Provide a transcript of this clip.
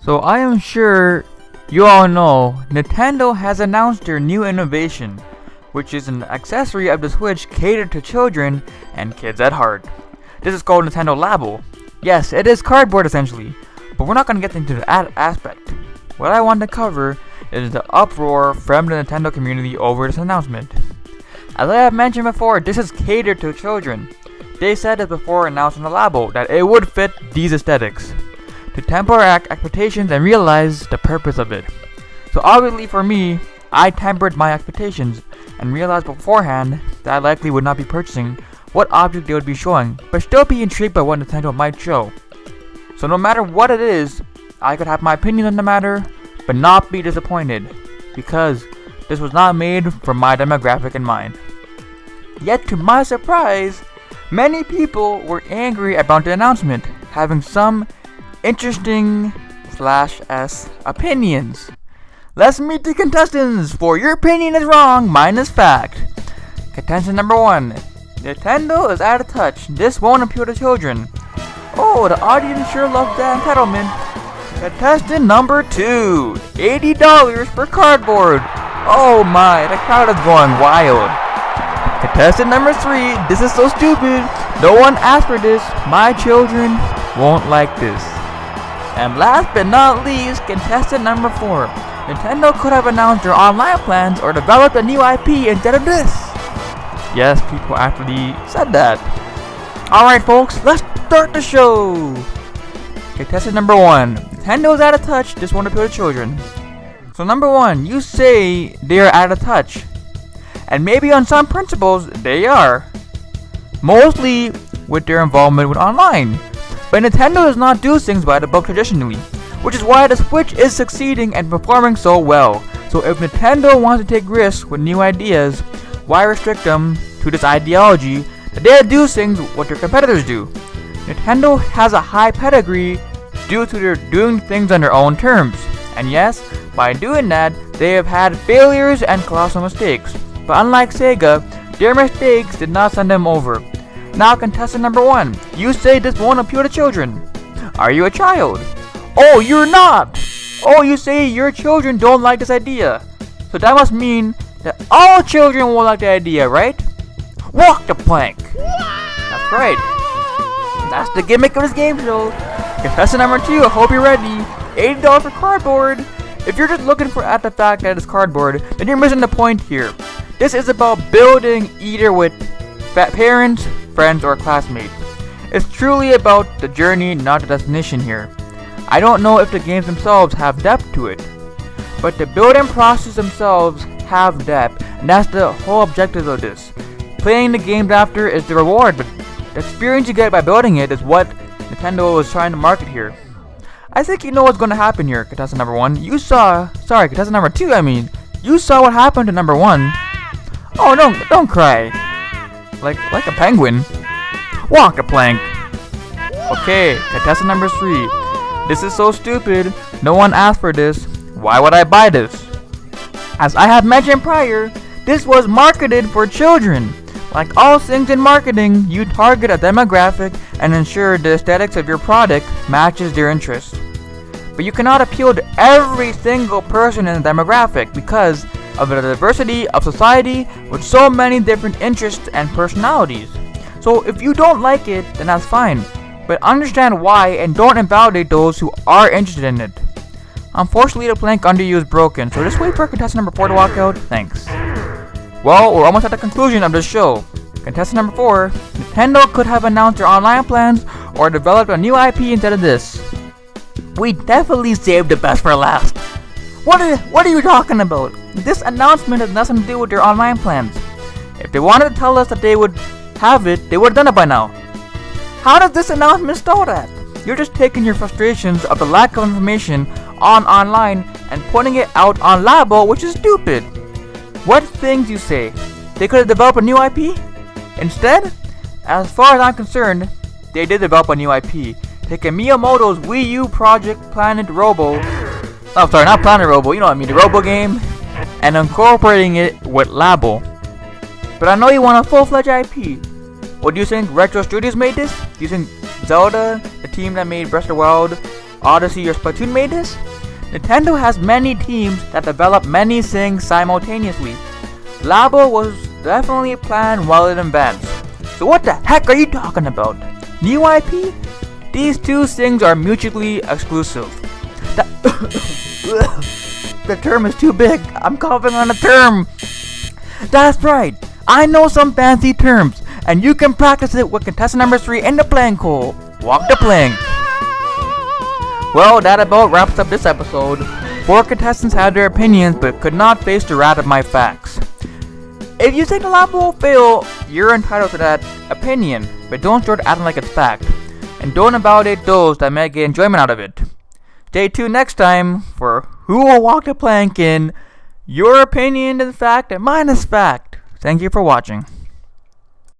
So I am sure you all know Nintendo has announced their new innovation, which is an accessory of the Switch catered to children and kids at heart. This is called Nintendo Labo. Yes, it is cardboard essentially, but we're not going to get into that aspect. What I want to cover is the uproar from the Nintendo community over this announcement. As I have mentioned before, this is catered to children. They said it before announcing the Labo that it would fit these aesthetics, to temper our expectations and realize the purpose of it. So obviously for me, I tempered my expectations and realized beforehand that I likely would not be purchasing what object they would be showing, but still be intrigued by what Nintendo might show. So no matter what it is, I could have my opinion on the matter, but not be disappointed, because this was not made for my demographic in mind. Yet to my surprise, many people were angry about the announcement, having some interesting /s opinions. Let's meet the contestants, for your opinion is wrong, mine is fact. Contestant number 1. Nintendo is out of touch. This won't appeal to children. Oh, the audience sure loves that entitlement. Contestant number 2. $80 for cardboard. Oh my, the crowd is going wild. Contestant number 3. This is so stupid. No one asked for this. My children won't like this. And last but not least, contestant number 4. Nintendo could have announced their online plans or developed a new IP instead of this. Yes, people actually said that. Alright folks, let's start the show. Contestant number 1. Nintendo's out of touch, this won't appeal to children. So number 1, you say they're out of touch. And maybe on some principles, they are. Mostly with their involvement with online. But Nintendo does not do things by the book traditionally, which is why the Switch is succeeding and performing so well. So if Nintendo wants to take risks with new ideas, why restrict them to this ideology that they do things what their competitors do? Nintendo has a high pedigree due to their doing things on their own terms. And yes, by doing that, they have had failures and colossal mistakes. But unlike Sega, their mistakes did not send them over. Now contestant number 1, you say this won't appeal to children. Are you a child? Oh, you're not! Oh, you say your children don't like this idea. So that must mean that all children will like the idea, right? Walk the plank! That's right. That's the gimmick of this game show. Contestant number 2, I hope you're ready. $80 for cardboard. If you're just looking at the fact that it's cardboard, then you're missing the point here. This is about building either with parents, friends, or classmates. It's truly about the journey, not the destination here. I don't know if the games themselves have depth to it, but the building process themselves have depth, and that's the whole objective of this. Playing the games after is the reward, but the experience you get by building it is what Nintendo is trying to market here. I think you know what's going to happen here, contestant number 1. Contestant number 2, you saw what happened to number 1. Oh, don't cry. Like a penguin. Walk the plank. Okay, contestant number 3. This is so stupid. No one asked for this. Why would I buy this? As I have mentioned prior, this was marketed for children. Like all things in marketing, you target a demographic and ensure the aesthetics of your product matches their interests. But you cannot appeal to every single person in the demographic because of the diversity of society with so many different interests and personalities. So if you don't like it, then that's fine. But understand why and don't invalidate those who are interested in it. Unfortunately, the plank under you is broken, so just wait for contestant number 4 to walk out. Thanks. Well, we're almost at the conclusion of this show. Contestant number 4, Nintendo could have announced their online plans or developed a new IP instead of this. We definitely saved the best for last. What are you talking about? This announcement has nothing to do with their online plans. If they wanted to tell us that they would have it, they would have done it by now. How does this announcement stall that? You're just taking your frustrations of the lack of information on online and putting it out on Labo, which is stupid. What things you say? They could have developed a new IP? Instead, as far as I'm concerned, they did develop a new IP. Taking Miyamoto's Wii U project Planet Robo, not Planet Robo, you know what I mean, the Robo game, and incorporating it with Labo. But I know you want a full-fledged IP. What do you think Retro Studios made this? Do you think Zelda, the team that made Breath of the Wild, Odyssey or Splatoon made this? Nintendo has many teams that develop many things simultaneously. Labo was definitely planned well in advance. So what the heck are you talking about? New IP? These two things are mutually exclusive. The term is too big. I'm coughing on a term. That's right. I know some fancy terms, and you can practice it with contestant number 3 in the plank hole. Walk the plank. Well, that about wraps up this episode. 4 contestants had their opinions, but could not face the wrath of my facts. If you think the Labo will fail, you're entitled to that opinion, but don't start acting like it's fact. And don't invalidate those that may get enjoyment out of it. Stay tuned next time for Who Will Walk the Plank in Your Opinion is Fact and Mine is Fact. Thank you for watching.